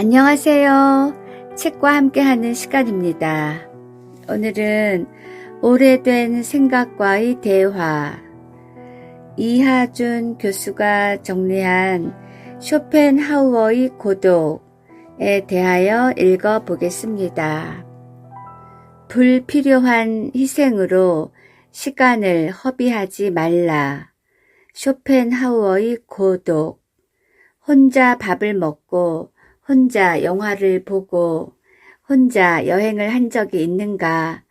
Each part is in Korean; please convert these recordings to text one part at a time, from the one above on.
안녕하세요. 책과 함께하는 시간입니다. 오늘은 오래된 생각과의 대화, 이하준 교수가 정리한 쇼펜하우어의 고독에 대하여 읽어보겠습니다. 불필요한 희생으로 시간을 허비하지 말라. 쇼펜하우어의 고독. 혼자 밥을 먹고 혼자 영화를 보고 혼자 여행을 한 적이 있는가?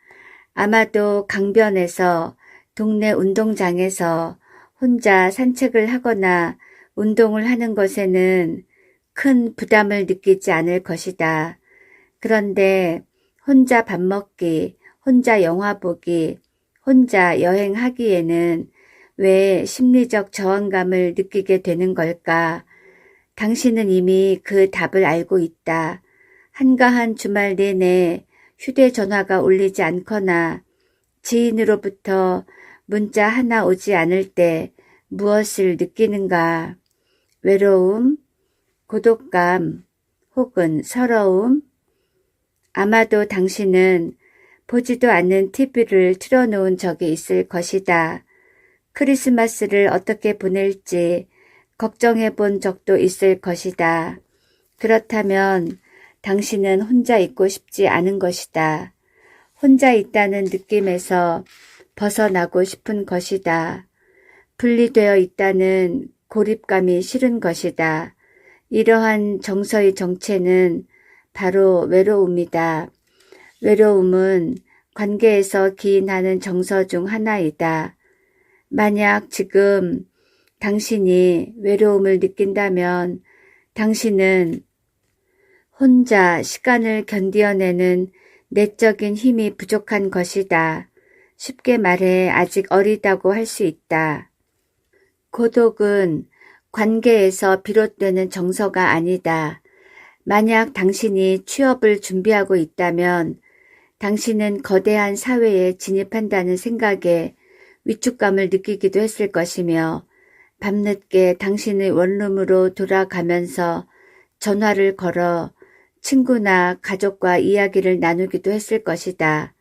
아마도 강변에서 동네 운동장에서 혼자 산책을 하거나 운동을 하는 것에는 큰 부담을 느끼지 않을 것이다. 그런데 혼자 밥 먹기, 혼자 영화 보기, 혼자 여행하기에는 왜 심리적 저항감을 느끼게 되는 걸까? 당신은 이미 그 답을 알고 있다. 한가한 주말 내내 휴대전화가 울리지 않거나 지인으로부터 문자 하나 오지 않을 때 무엇을 느끼는가? 외로움, 고독감, 혹은 서러움? 아마도 당신은 보지도 않는 TV를 틀어놓은 적이 있을 것이다. 크리스마스를 어떻게 보낼지 걱정해 본 적도 있을 것이다. 그렇다면 당신은 혼자 있고 싶지 않은 것이다. 혼자 있다는 느낌에서 벗어나고 싶은 것이다. 분리되어 있다는 고립감이 싫은 것이다. 이러한 정서의 정체는 바로 외로움이다. 외로움은 관계에서 기인하는 정서 중 하나이다. 만약 지금 당신이 외로움을 느낀다면 당신은 혼자 시간을 견디어내는 내적인 힘이 부족한 것이다. 쉽게 말해 아직 어리다고 할 수 있다. 고독은 관계에서 비롯되는 정서가 아니다. 만약 당신이 취업을 준비하고 있다면 당신은 거대한 사회에 진입한다는 생각에 위축감을 느끼기도 했을 것이며 밤늦게 당신의 원룸으로 돌아가면서 전화를 걸어 친구나 가족과 이야기를 나누기도 했을 것이다.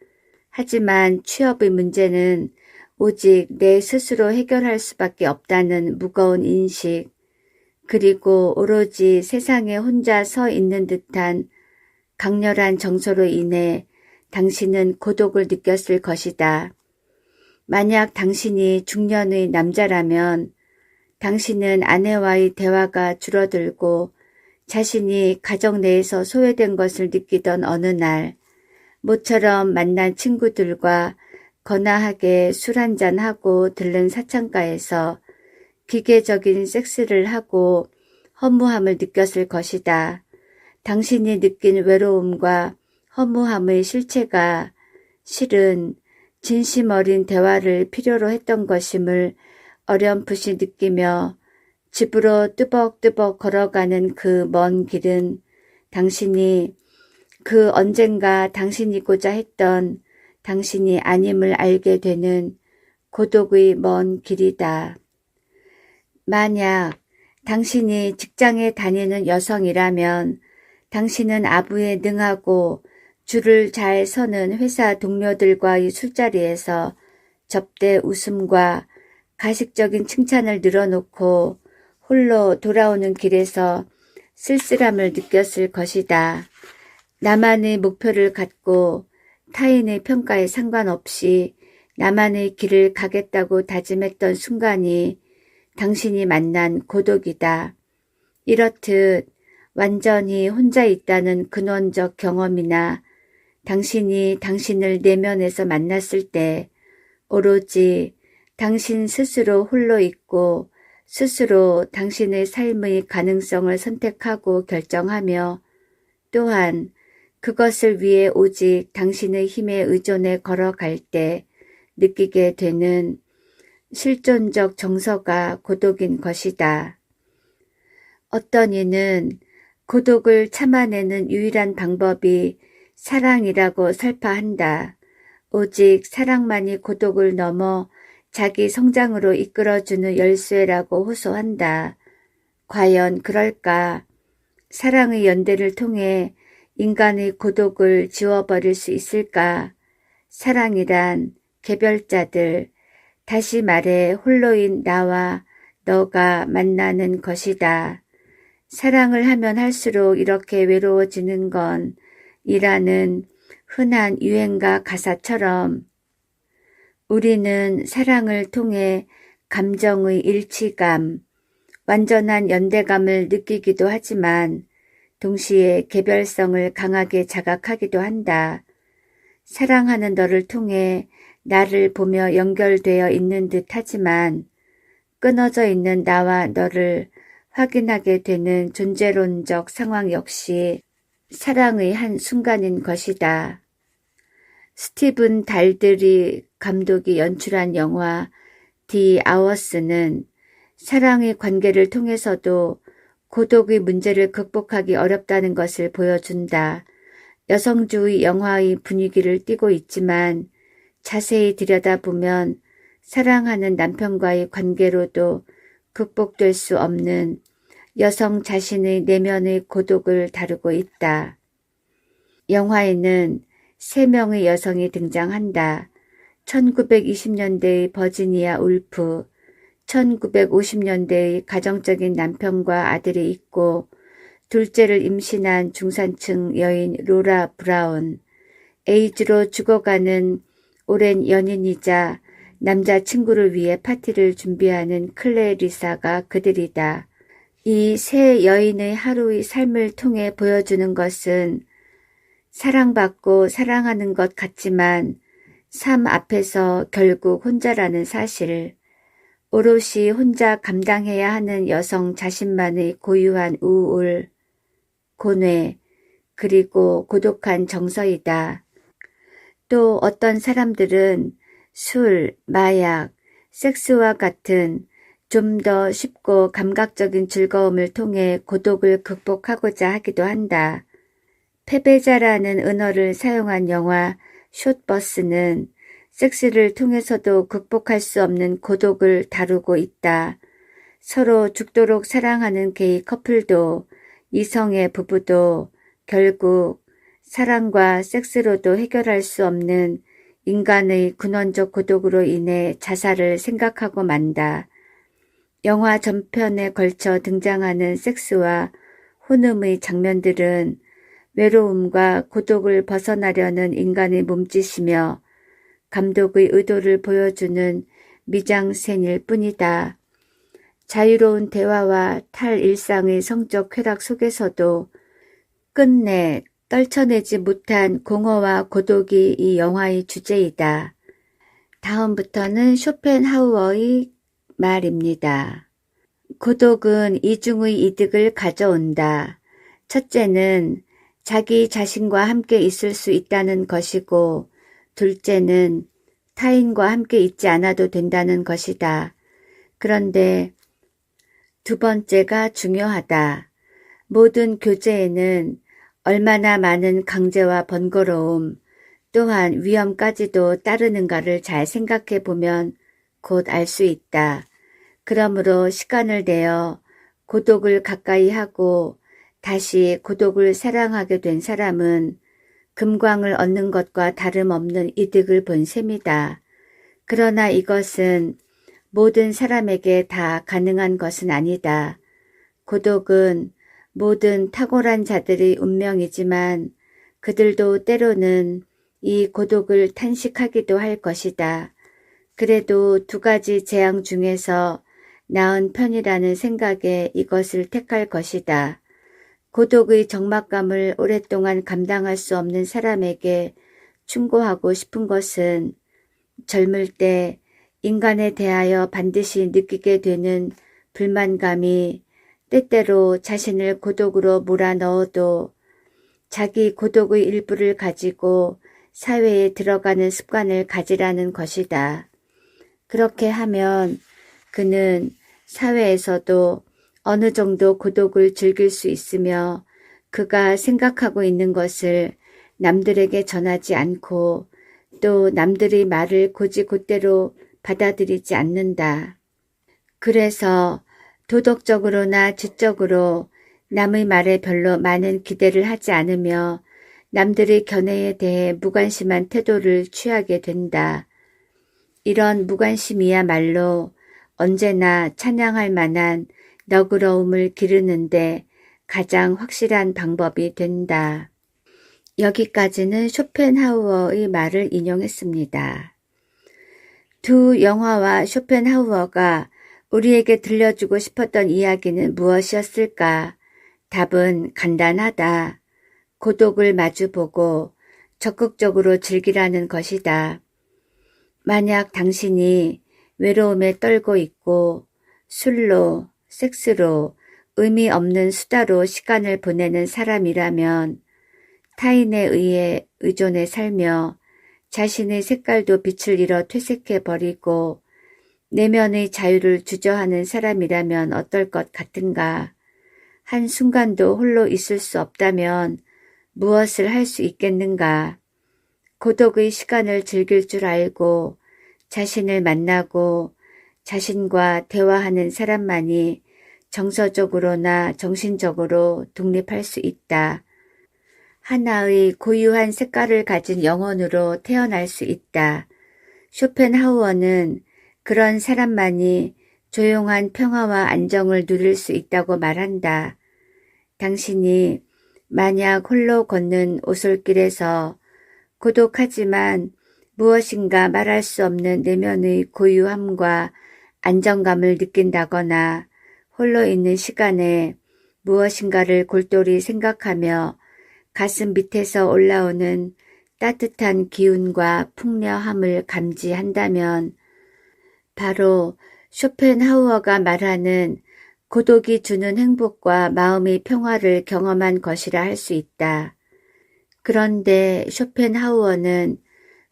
하지만 취업의 문제는 오직 내 스스로 해결할 수밖에 없다는 무거운 인식, 그리고 오로지 세상에 혼자 서 있는 듯한 강렬한 정서로 인해 당신은 고독을 느꼈을 것이다. 만약 당신이 중년의 남자라면 당신은 아내와의 대화가 줄어들고 자신이 가정 내에서 소외된 것을 느끼던 어느 날 모처럼 만난 친구들과 거나하게 술 한잔하고 들른 사창가에서 기계적인 섹스를 하고 허무함을 느꼈을 것이다. 당신이 느낀 외로움과 허무함의 실체가 실은 진심 어린 대화를 필요로 했던 것임을 어렴풋이 느끼며 집으로 뚜벅뚜벅 걸어가는 그 먼 길은 당신이 그 언젠가 당신이고자 했던 당신이 아님을 알게 되는 고독의 먼 길이다. 만약 당신이 직장에 다니는 여성이라면 당신은 아부에 능하고 줄을 잘 서는 회사 동료들과의 술자리에서 접대 웃음과 가식적인 칭찬을 늘어놓고 홀로 돌아오는 길에서 쓸쓸함을 느꼈을 것이다. 나만의 목표를 갖고 타인의 평가에 상관없이 나만의 길을 가겠다고 다짐했던 순간이 당신이 만난 고독이다. 이렇듯 완전히 혼자 있다는 근원적 경험이나 당신이 당신을 내면에서 만났을 때 오로지 당신 스스로 홀로 있고 스스로 당신의 삶의 가능성을 선택하고 결정하며 또한 그것을 위해 오직 당신의 힘에 의존해 걸어갈 때 느끼게 되는 실존적 정서가 고독인 것이다. 어떤 이는 고독을 참아내는 유일한 방법이 사랑이라고 설파한다. 오직 사랑만이 고독을 넘어 자기 성장으로 이끌어주는 열쇠라고 호소한다. 과연 그럴까? 사랑의 연대를 통해 인간의 고독을 지워버릴 수 있을까? 사랑이란 개별자들, 다시 말해 홀로인 나와 너가 만나는 것이다. 사랑을 하면 할수록 이렇게 외로워지는 건 이라는 흔한 유행가 가사처럼 우리는 사랑을 통해 감정의 일치감, 완전한 연대감을 느끼기도 하지만 동시에 개별성을 강하게 자각하기도 한다. 사랑하는 너를 통해 나를 보며 연결되어 있는 듯 하지만 끊어져 있는 나와 너를 확인하게 되는 존재론적 상황 역시 사랑의 한 순간인 것이다. 스티븐 달드리 감독이 연출한 영화 디 아워스는 사랑의 관계를 통해서도 고독의 문제를 극복하기 어렵다는 것을 보여준다. 여성주의 영화의 분위기를 띠고 있지만 자세히 들여다보면 사랑하는 남편과의 관계로도 극복될 수 없는 여성 자신의 내면의 고독을 다루고 있다. 영화에는 3명의 여성이 등장한다. 1920년대의 버지니아 울프, 1950년대의 가정적인 남편과 아들이 있고 둘째를 임신한 중산층 여인 로라 브라운, 에이즈로 죽어가는 오랜 연인이자 남자친구를 위해 파티를 준비하는 클레리사가 그들이다. 이 세 여인의 하루의 삶을 통해 보여주는 것은 사랑받고 사랑하는 것 같지만 삶 앞에서 결국 혼자라는 사실, 오롯이 혼자 감당해야 하는 여성 자신만의 고유한 우울, 고뇌, 그리고 고독한 정서이다. 또 어떤 사람들은 술, 마약, 섹스와 같은 좀 더 쉽고 감각적인 즐거움을 통해 고독을 극복하고자 하기도 한다. 패배자라는 은어를 사용한 영화 숏버스는 섹스를 통해서도 극복할 수 없는 고독을 다루고 있다. 서로 죽도록 사랑하는 게이 커플도 이성의 부부도 결국 사랑과 섹스로도 해결할 수 없는 인간의 근원적 고독으로 인해 자살을 생각하고 만다. 영화 전편에 걸쳐 등장하는 섹스와 혼음의 장면들은 외로움과 고독을 벗어나려는 인간의 몸짓이며 감독의 의도를 보여주는 미장센일 뿐이다. 자유로운 대화와 탈일상의 성적 쾌락 속에서도 끝내 떨쳐내지 못한 공허와 고독이 이 영화의 주제이다. 다음부터는 쇼펜하우어의 말입니다. 고독은 이중의 이득을 가져온다. 첫째는 자기 자신과 함께 있을 수 있다는 것이고 둘째는 타인과 함께 있지 않아도 된다는 것이다. 그런데 두 번째가 중요하다. 모든 교제에는 얼마나 많은 강제와 번거로움, 또한 위험까지도 따르는가를 잘 생각해 보면 곧 알 수 있다. 그러므로 시간을 내어 고독을 가까이 하고 다시 고독을 사랑하게 된 사람은 금광을 얻는 것과 다름없는 이득을 본 셈이다. 그러나 이것은 모든 사람에게 다 가능한 것은 아니다. 고독은 모든 탁월한 자들의 운명이지만 그들도 때로는 이 고독을 탄식하기도 할 것이다. 그래도 두 가지 재앙 중에서 나은 편이라는 생각에 이것을 택할 것이다. 고독의 적막감을 오랫동안 감당할 수 없는 사람에게 충고하고 싶은 것은 젊을 때 인간에 대하여 반드시 느끼게 되는 불만감이 때때로 자신을 고독으로 몰아넣어도 자기 고독의 일부를 가지고 사회에 들어가는 습관을 가지라는 것이다. 그렇게 하면 그는 사회에서도 어느 정도 고독을 즐길 수 있으며 그가 생각하고 있는 것을 남들에게 전하지 않고 또 남들의 말을 곧이곧대로 받아들이지 않는다. 그래서 도덕적으로나 지적으로 남의 말에 별로 많은 기대를 하지 않으며 남들의 견해에 대해 무관심한 태도를 취하게 된다. 이런 무관심이야말로 언제나 찬양할 만한 너그러움을 기르는데 가장 확실한 방법이 된다. 여기까지는 쇼펜하우어의 말을 인용했습니다. 두 영화와 쇼펜하우어가 우리에게 들려주고 싶었던 이야기는 무엇이었을까? 답은 간단하다. 고독을 마주보고 적극적으로 즐기라는 것이다. 만약 당신이 외로움에 떨고 있고 술로, 섹스로, 의미 없는 수다로 시간을 보내는 사람이라면 타인에 의해 의존해 살며 자신의 색깔도 빛을 잃어 퇴색해버리고 내면의 자유를 주저하는 사람이라면 어떨 것 같은가? 한순간도 홀로 있을 수 없다면 무엇을 할 수 있겠는가? 고독의 시간을 즐길 줄 알고 자신을 만나고 자신과 대화하는 사람만이 정서적으로나 정신적으로 독립할 수 있다. 하나의 고유한 색깔을 가진 영혼으로 태어날 수 있다. 쇼펜하우어는 그런 사람만이 조용한 평화와 안정을 누릴 수 있다고 말한다. 당신이 만약 홀로 걷는 오솔길에서 고독하지만 무엇인가 말할 수 없는 내면의 고유함과 안정감을 느낀다거나 홀로 있는 시간에 무엇인가를 골똘히 생각하며 가슴 밑에서 올라오는 따뜻한 기운과 풍려함을 감지한다면 바로 쇼펜하우어가 말하는 고독이 주는 행복과 마음의 평화를 경험한 것이라 할 수 있다. 그런데 쇼펜하우어는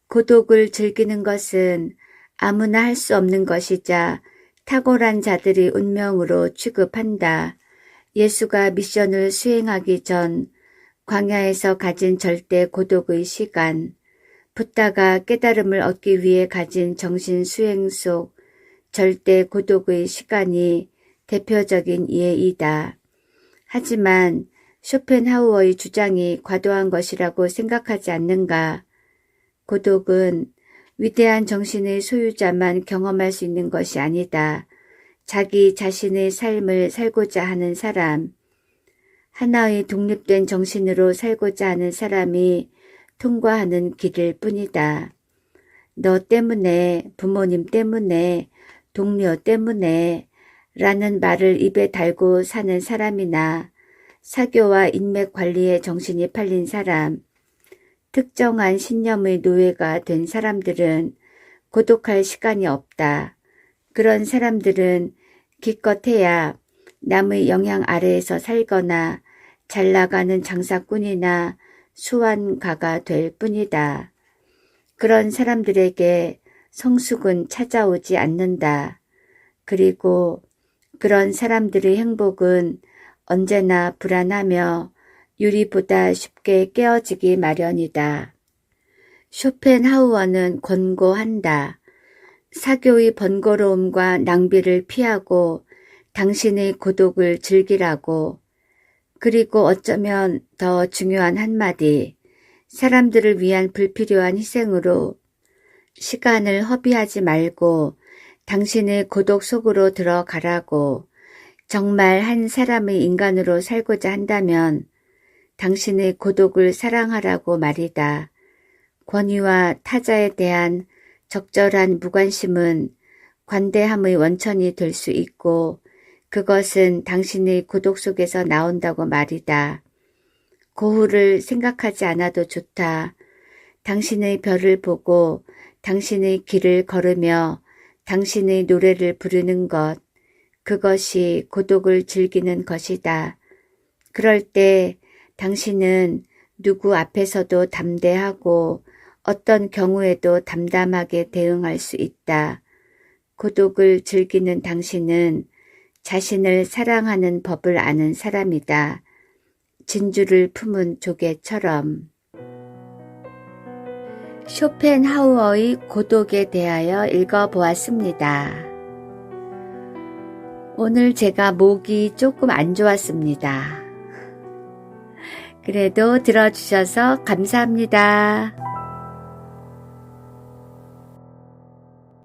고독을 즐기는 것은 아무나 할 수 없는 것이자 탁월한 자들의 운명으로 취급한다. 예수가 미션을 수행하기 전 광야에서 가진 절대 고독의 시간, 붓다가 깨달음을 얻기 위해 가진 정신 수행 속 절대 고독의 시간이 대표적인 예이다. 하지만 쇼펜하우어의 주장이 과도한 것이라고 생각하지 않는가? 고독은 위대한 정신의 소유자만 경험할 수 있는 것이 아니다. 자기 자신의 삶을 살고자 하는 사람, 하나의 독립된 정신으로 살고자 하는 사람이 통과하는 길일 뿐이다. 너 때문에, 부모님 때문에, 동료 때문에 라는 말을 입에 달고 사는 사람이나 사교와 인맥 관리에 정신이 팔린 사람, 특정한 신념의 노예가 된 사람들은 고독할 시간이 없다. 그런 사람들은 기껏해야 남의 영향 아래에서 살거나 잘 나가는 장사꾼이나 수완가가 될 뿐이다. 그런 사람들에게 성숙은 찾아오지 않는다. 그리고 그런 사람들의 행복은 언제나 불안하며 유리보다 쉽게 깨어지기 마련이다. 쇼펜하우어는 권고한다. 사교의 번거로움과 낭비를 피하고 당신의 고독을 즐기라고. 그리고 어쩌면 더 중요한 한마디, 사람들을 위한 불필요한 희생으로 시간을 허비하지 말고 당신의 고독 속으로 들어가라고. 정말 한 사람의 인간으로 살고자 한다면 당신의 고독을 사랑하라고 말이다. 권위와 타자에 대한 적절한 무관심은 관대함의 원천이 될 수 있고 그것은 당신의 고독 속에서 나온다고 말이다. 고흐를 생각하지 않아도 좋다. 당신의 별을 보고 당신의 길을 걸으며 당신의 노래를 부르는 것, 그것이 고독을 즐기는 것이다. 그럴 때 당신은 누구 앞에서도 담대하고 어떤 경우에도 담담하게 대응할 수 있다. 고독을 즐기는 당신은 자신을 사랑하는 법을 아는 사람이다. 진주를 품은 조개처럼. 쇼펜하우어의 고독에 대하여 읽어보았습니다. 오늘 제가 목이 조금 안 좋았습니다. 그래도 들어주셔서 감사합니다.